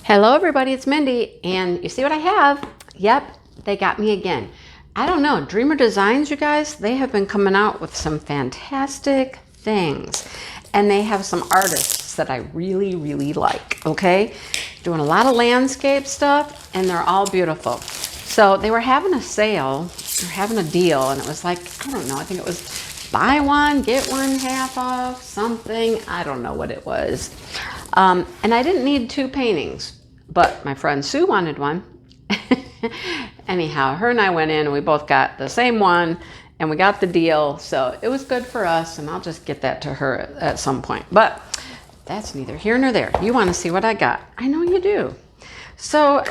Hello everybody, it's Mindy, and you see what I have? Yep, they got me again. I don't know, Dreamer Designs, you guys, they have been coming out with some fantastic things. And they have some artists that I really like, okay? Doing a lot of landscape stuff, and they're all beautiful. So they were having a sale, they're having a deal, and it was like, I don't know, I think it was buy one, get one half off, something. I don't know what it was. And I didn't need two paintings, but my friend Sue wanted one. Anyhow, her and I went in and we both got the same one and we got the deal. So it was good for us, and I'll just get that to her at some point. But that's neither here nor there. You want to see what I got? I know you do. So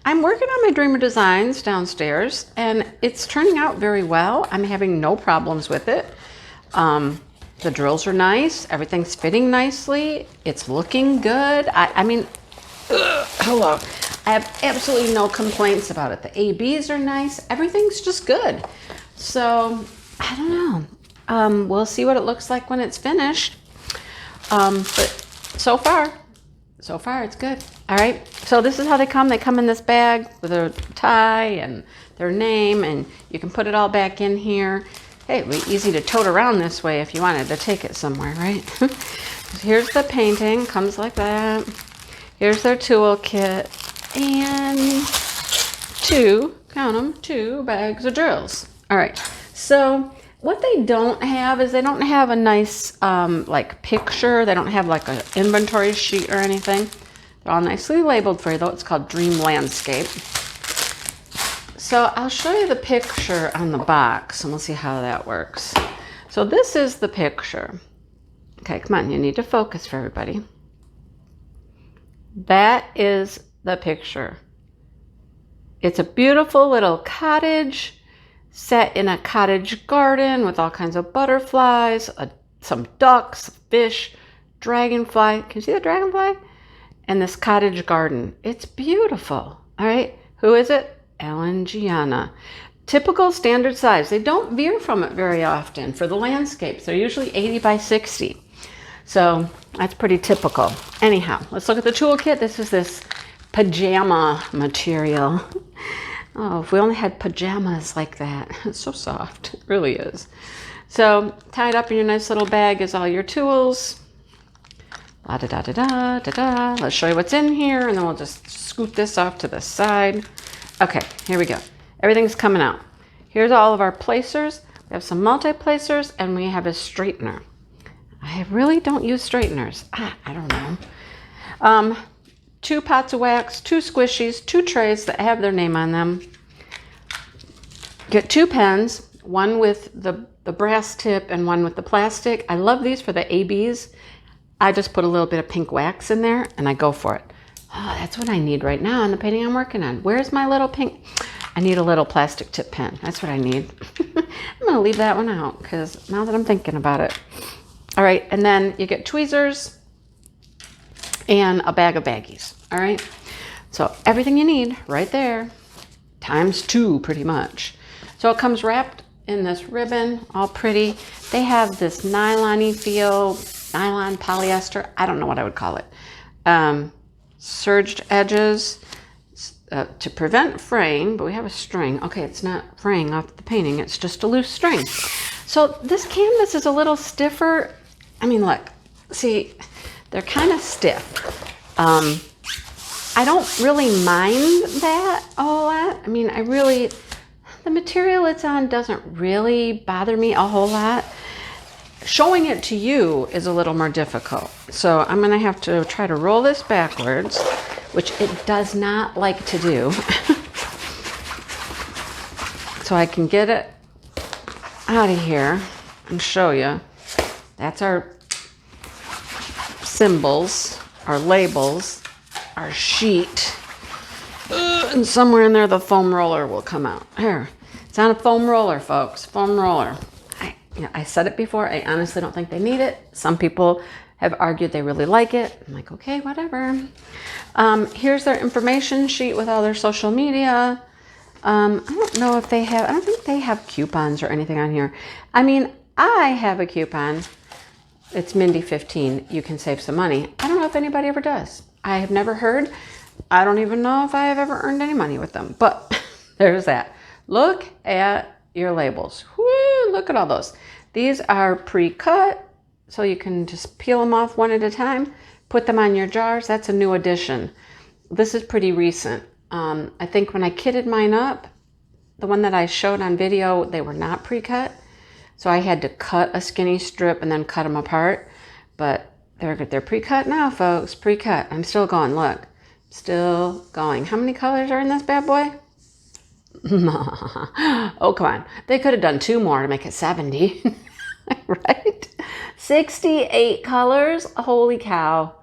I'm working on my Dreamer Designs downstairs, and it's turning out very well. I'm having no problems with it. The drills are nice. Everything's fitting nicely. It's looking good. I mean, hello. I have absolutely no complaints about it. The ABs are nice. Everything's just good. So, I don't know. We'll see what it looks like when it's finished. But so far it's good. All right. So this is how they come. They come in this bag with a tie and their name, and you can put it all back in here. Hey, it'd be easy to tote around this way if you wanted to take it somewhere, right? Here's the painting, comes like that. Here's their toolkit, and count them, 2 bags of drills. All right, so what they don't have is they don't have a nice like picture. They don't have like an inventory sheet or anything. They're all nicely labeled for you though. It's called Dream Landscape. So I'll show you the picture on the box and we'll see how that works. So this is the picture. Okay, come on, you need to focus for everybody. That is the picture. It's a beautiful little cottage set in a cottage garden with all kinds of butterflies, some ducks, fish, dragonfly. Can you see the dragonfly? And this cottage garden. It's beautiful. All right, who is it? Ellen Gianna. Typical standard size. They don't veer from it very often for the landscapes. They're usually 80 by 60. So that's pretty typical. Anyhow, let's look at the toolkit. This is this pajama material. Oh, if we only had pajamas like that. It's so soft. It really is. So tied up in your nice little bag is all your tools. La da da da da da da. Let's show you what's in here, and then we'll just scoot this off to the side. Okay, here we go. Everything's coming out. Here's all of our placers. We have some multi-placers, and we have a straightener. I really don't use straighteners. I don't know. 2 pots of wax, 2 squishies, 2 trays that have their name on them. Get 2 pens, one with the brass tip and one with the plastic. I love these for the ABs. I just put a little bit of pink wax in there, and I go for it. Oh, that's what I need right now in the painting I'm working on. Where's my little pink? I need a little plastic tip pen. That's what I need. I'm going to leave that one out because now that I'm thinking about it. All right, and then you get tweezers and a bag of baggies. All right, so everything you need right there, times 2 pretty much. So it comes wrapped in this ribbon, all pretty. They have this nylon-y feel, nylon polyester. I don't know what I would call it. Serged edges to prevent fraying, but we have a string. Okay, it's not fraying off the painting, it's just a loose string. So this canvas is a little stiffer. I mean, look, see, they're kind of stiff. I don't really mind that a whole lot. I mean, the material it's on doesn't really bother me a whole lot. Showing it to you is a little more difficult. So I'm going to have to try to roll this backwards, which it does not like to do. So I can get it out of here and show you. That's our symbols, our labels, our sheet. And somewhere in there the foam roller will come out. Here, it's on a foam roller, folks, foam roller. I said it before, I honestly don't think they need it. Some people have argued they really like it. I'm like, okay, whatever. Here's their information sheet with all their social media. I don't know if they have, I don't think they have coupons or anything on here. I mean, I have a coupon. It's Mindy 15. You can save some money. I don't know if anybody ever does. I have never heard. I don't even know if I have ever earned any money with them, but there's that. Look at your labels. Woo, look at all those. These are pre-cut, so you can just peel them off one at a time, put them on your jars. That's a new addition. This is pretty recent. I think when I kitted mine up, the one that I showed on video, they were not pre-cut. So I had to cut a skinny strip and then cut them apart. But they're pre-cut now, folks. Pre-cut. I'm still going. Look. Still going. How many colors are in this bad boy? Oh, come on. They could have done 2 more to make it 70. Right? 68 colors. Holy cow.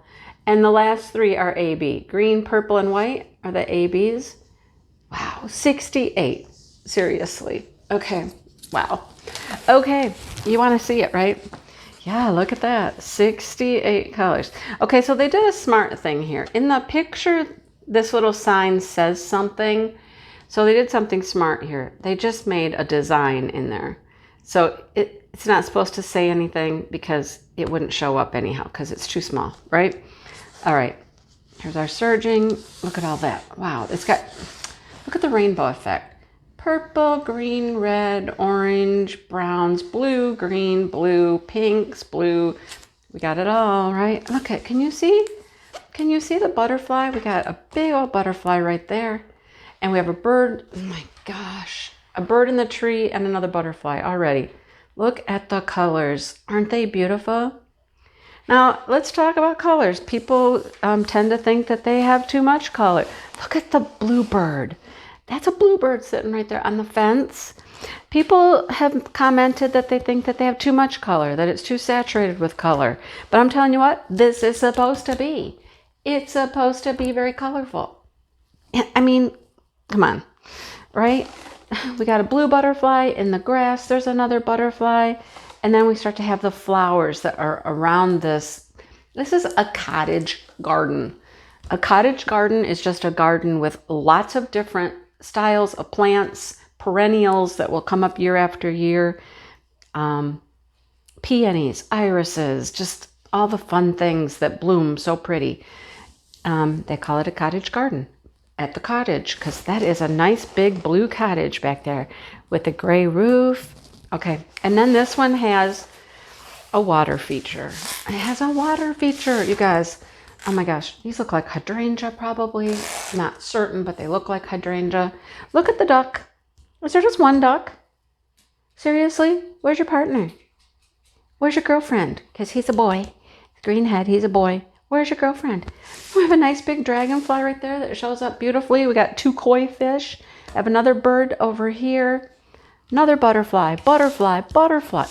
And the last 3 are AB. Green, purple, and white are the ABs. Wow. 68. Seriously. Okay. Wow. Okay. You want to see it, right? Yeah, look at that. 68 colors. Okay, so they did a smart thing here. In the picture, this little sign says something. So they did something smart here. They just made a design in there. So it's not supposed to say anything because it wouldn't show up anyhow because it's too small, right? All right. Here's our serging. Look at all that. Wow. Look at the rainbow effect. Purple, green, red, orange, browns, blue, green, blue, pinks, blue. We got it all, right? Look at, can you see? Can you see the butterfly? We got a big old butterfly right there. And we have a bird. Oh my gosh. A bird in the tree and another butterfly already. Look at the colors. Aren't they beautiful? Now, let's talk about colors. People tend to think that they have too much color. Look at the bluebird. That's a bluebird sitting right there on the fence. People have commented that they think that they have too much color, that it's too saturated with color. But I'm telling you what, this is supposed to be. It's supposed to be very colorful. I mean, come on, right? We got a blue butterfly in the grass. There's another butterfly. And then we start to have the flowers that are around this. This is a cottage garden. A cottage garden is just a garden with lots of different styles of plants, perennials that will come up year after year, peonies, irises, just all the fun things that bloom so pretty. They call it a cottage garden at the cottage because that is a nice big blue cottage back there with a gray roof. Okay, and then this one has a water feature. It has a water feature, you guys. Oh my gosh, these look like hydrangea probably. Not certain, but they look like hydrangea. Look at the duck. Is there just one duck? Seriously? Where's your partner? Where's your girlfriend? Because he's a boy. Green head, he's a boy. Where's your girlfriend? We have a nice big dragonfly right there that shows up beautifully. We got 2 koi fish. I have another bird over here. Another butterfly, butterfly, butterfly.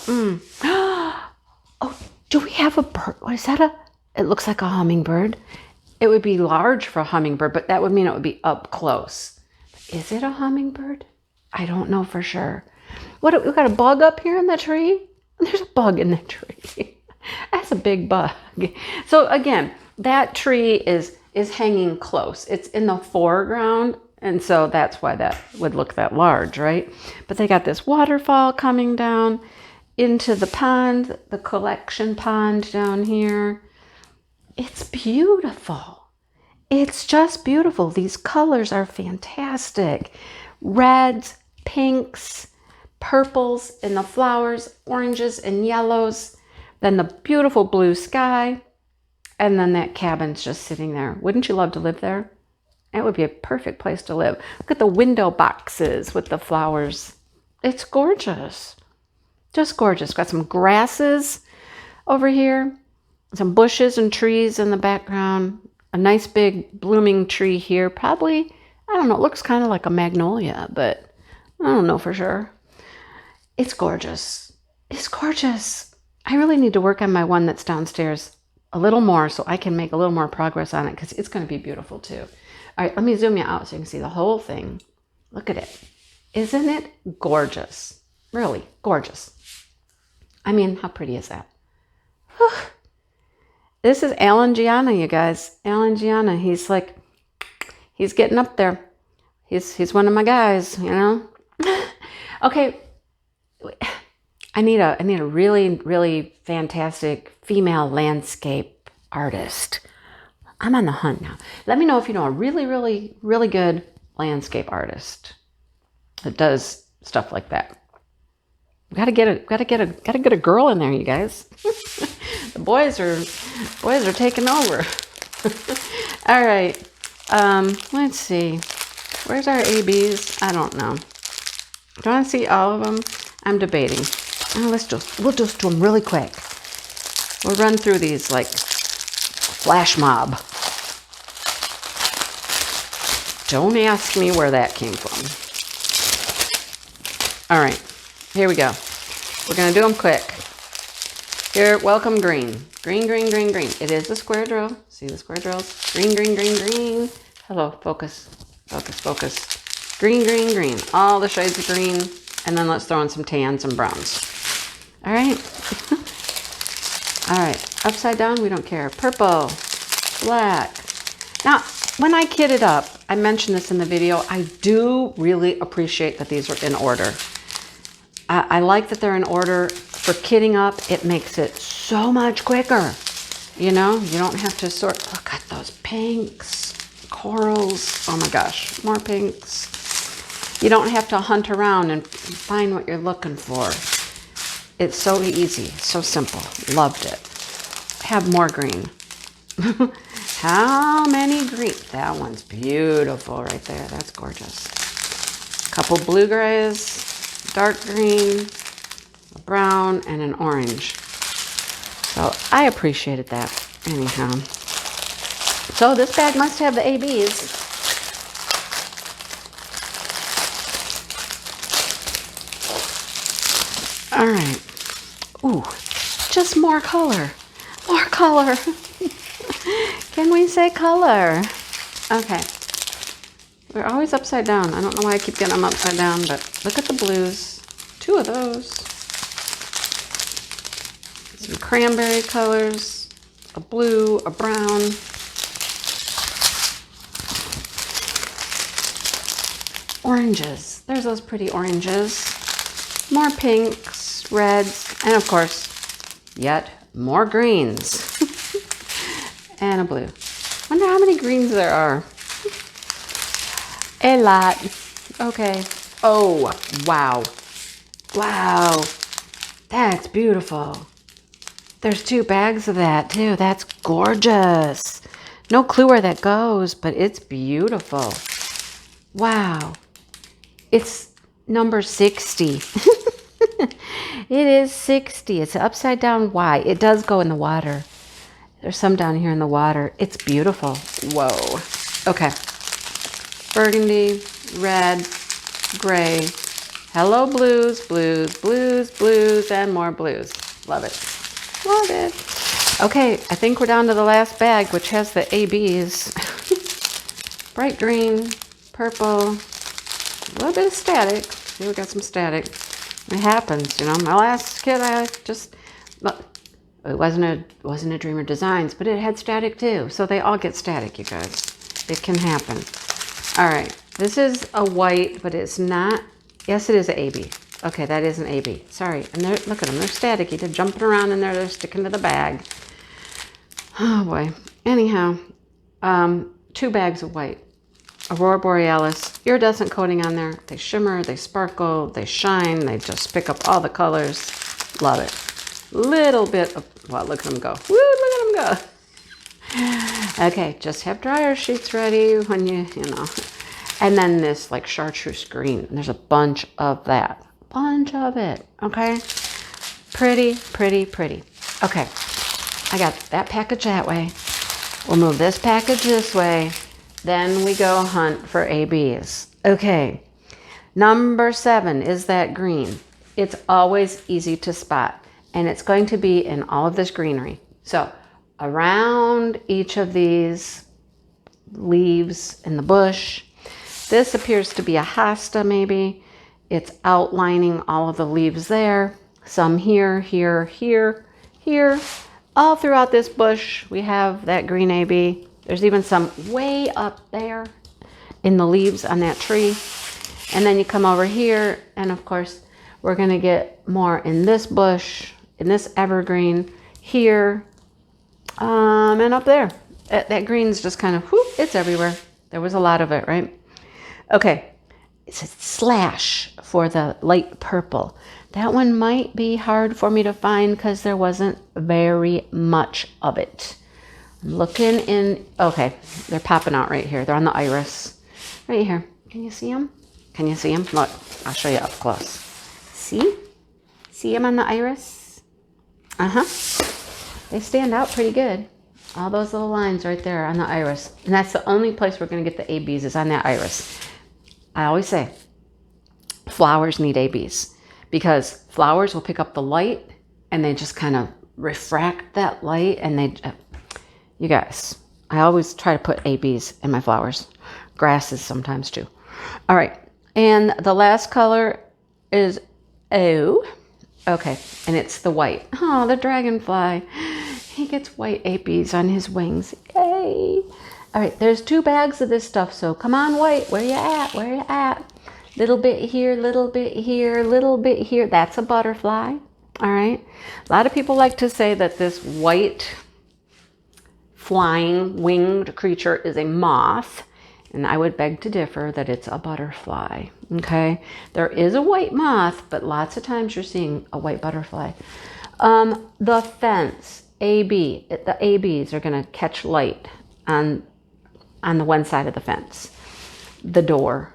Oh, do we have a bird? What is that? It looks like a hummingbird. It would be large for a hummingbird, but that would mean it would be up close. Is it a hummingbird? I don't know for sure. What? We got a bug up here in the tree? There's a bug in the tree. That's a big bug. So again, that tree is hanging close. It's in the foreground, and so that's why that would look that large, right? But they got this waterfall coming down into the pond, the collection pond down here. It's beautiful. It's just beautiful. These colors are fantastic. Reds, pinks, purples in the flowers, oranges and yellows. Then the beautiful blue sky. And then that cabin's just sitting there. Wouldn't you love to live there? It would be a perfect place to live. Look at the window boxes with the flowers. It's gorgeous. Just gorgeous. Got some grasses over here. Some bushes and trees in the background. A nice big blooming tree here. Probably, I don't know, it looks kind of like a magnolia, but I don't know for sure. It's gorgeous. It's gorgeous. I really need to work on my one that's downstairs a little more so I can make a little more progress on it because it's going to be beautiful too. All right, let me zoom you out so you can see the whole thing. Look at it. Isn't it gorgeous? Really gorgeous. I mean, how pretty is that? Whew. This is Alan Gianna, you guys. Alan Gianna. He's getting up there. He's one of my guys, you know. Okay. I need a really, really fantastic female landscape artist. I'm on the hunt now. Let me know if you know a really, really, really good landscape artist that does stuff like that. Gotta get a girl in there, you guys. The boys are taking over. All right. Let's see. Where's our ABs? I don't know. Do I want to see all of them? I'm debating. Oh, we'll just do them really quick. We'll run through these like flash mob. Don't ask me where that came from. All right, here we go. We're gonna do them quick. Here, welcome green. Green, green, green, green. It is a square drill. See the square drills? Green, green, green, green. Hello, focus, focus, focus. Green, green, green. All the shades of green. And then let's throw in some tans and browns. All right. All right, upside down, we don't care. Purple, black. Now, when I kit it up, I mentioned this in the video, I do really appreciate that these are in order. I like that they're in order. For kitting up, it makes it so much quicker. You know, you don't have to sort, look at those pinks, corals, oh my gosh, more pinks. You don't have to hunt around and find what you're looking for. It's so easy, so simple, loved it. Have more green. How many green? That one's beautiful right there, that's gorgeous. Couple blue grays, dark green, a brown, and an orange. So I appreciated that anyhow. So this bag must have the ABs. All right. Ooh, just more color. More color. Can we say color? Okay. They're always upside down. I don't know why I keep getting them upside down, but look at the blues. 2 of those. Some cranberry colors, a blue, a brown. Oranges. There's those pretty oranges. More pinks, reds, and of course, yet more greens. And a blue. Wonder how many greens there are. A lot. Okay. Oh, wow. Wow. That's beautiful. There's 2 bags of that too. That's gorgeous. No clue where that goes, but it's beautiful. Wow. It's number 60. It is 60. It's upside down Y. It does go in the water. There's some down here in the water. It's beautiful. Whoa. Okay. Burgundy, red, gray. Hello, blues, blues, blues, blues, and more blues. Love it. Love it. Okay, I think we're down to the last bag, which has the ABs. Bright green, purple, a little bit of static. See, we got some static. It happens, you know. My last kit, I just, it wasn't a Dreamer Designs, but it had static too. So they all get static, you guys. It can happen. All right, this is a white, but it's not. Yes, it is an AB. Okay, that is an AB. Sorry. And look at them. They're staticky. They're jumping around in there. They're sticking to the bag. Oh, boy. Anyhow, 2 bags of white. Aurora Borealis. Iridescent coating on there. They shimmer. They sparkle. They shine. They just pick up all the colors. Love it. Little bit of, well, look at them go. Woo, look at them go. Okay, just have dryer sheets ready when you know. And then this like chartreuse green. And there's a bunch of that. Bunch of it. Okay. Pretty, pretty, pretty. Okay. I got that package that way. We'll move this package this way. Then we go hunt for ABs. Okay. Number 7 is that green. It's always easy to spot. And it's going to be in all of this greenery. So around each of these leaves in the bush, this appears to be a hosta maybe. It's outlining all of the leaves there. Some here, here, here, here. All throughout this bush, we have that green AB. There's even some way up there in the leaves on that tree. And then you come over here, and of course, we're gonna get more in this bush, in this evergreen, here, and up there. That green's just kind of, whoop, it's everywhere. There was a lot of it, right? Okay, it's a slash for the light purple. That one might be hard for me to find because there wasn't very much of it. I'm looking in, okay, they're popping out right here. They're on the iris, right here. Can you see them? Can you see them? Look, I'll show you up close. See? See them on the iris? Uh-huh. They stand out pretty good. All those little lines right there on the iris. And that's the only place we're going to get the ABs is on that iris. I always say flowers need ABs because flowers will pick up the light and they just kind of refract that light. And they, you guys, I always try to put ABs in my flowers. Grasses sometimes too. All right. And the last color is O. Okay. And it's the white. Oh, the dragonfly. He gets white ABs on his wings. Yay. All right, there's 2 bags of this stuff. So come on, white. Where you at? Where you at? Little bit here, little bit here, little bit here. That's a butterfly. All right. A lot of people like to say that this white flying winged creature is a moth. And I would beg to differ that it's a butterfly. Okay. There is a white moth, but lots of times you're seeing a white butterfly. The fence. AB, the ABs are going to catch light on the one side of the fence. The door,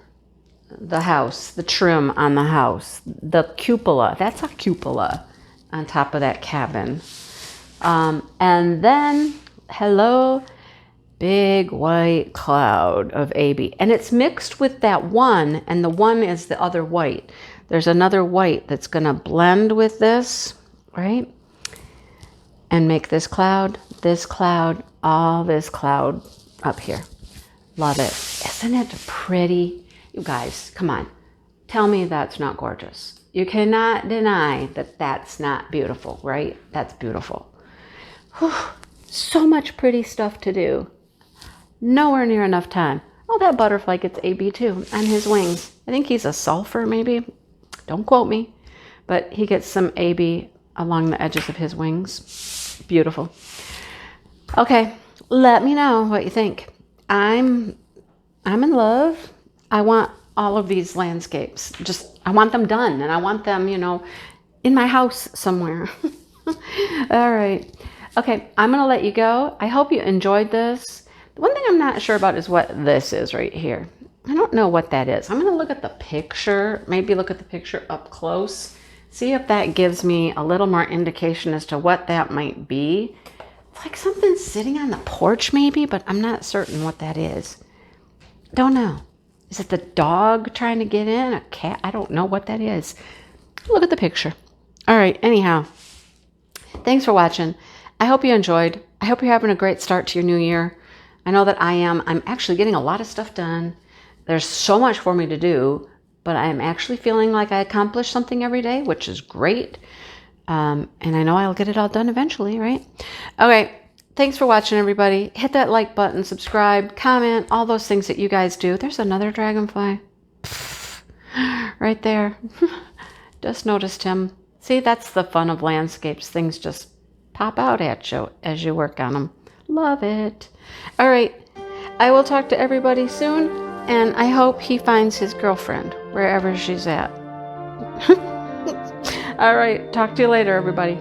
the house, the trim on the house, the cupola, that's a cupola on top of that cabin. And then, hello, big white cloud of AB. And it's mixed with that one, and the one is the other white. There's another white that's going to blend with this, right? And make this cloud, all this cloud up here. Love it. Isn't it pretty? You guys, come on. Tell me that's not gorgeous. You cannot deny that that's not beautiful, right? That's beautiful. Whew. So much pretty stuff to do. Nowhere near enough time. Oh, that butterfly gets AB too on his wings. I think he's a sulfur maybe. Don't quote me. But he gets some AB along the edges of his wings. Beautiful. Okay, let me know what you think. I'm in love. I want all of these landscapes. I want them done, and I want them, in my house somewhere. All right. Okay, I'm going to let you go. I hope you enjoyed this. The one thing I'm not sure about is what this is right here. I don't know what that is. I'm going to look at the picture, maybe look at the picture up close. See if that gives me a little more indication as to what that might be. It's like something sitting on the porch maybe, but I'm not certain what that is. Don't know. Is it the dog trying to get in? A cat? I don't know what that is. Look at the picture. All right, anyhow. Thanks for watching. I hope you enjoyed. I hope you're having a great start to your new year. I know that I am. I'm actually getting a lot of stuff done. There's so much for me to do. But I'm actually feeling like I accomplish something every day, which is great. And I know I'll get it all done eventually, right? Okay, thanks for watching, everybody. Hit that like button, subscribe, comment, all those things that you guys do. There's another dragonfly. Pfft, right there. Just noticed him. See, that's the fun of landscapes. Things just pop out at you as you work on them. Love it. All right, I will talk to everybody soon. And I hope he finds his girlfriend wherever she's at. All right. Talk to you later, everybody.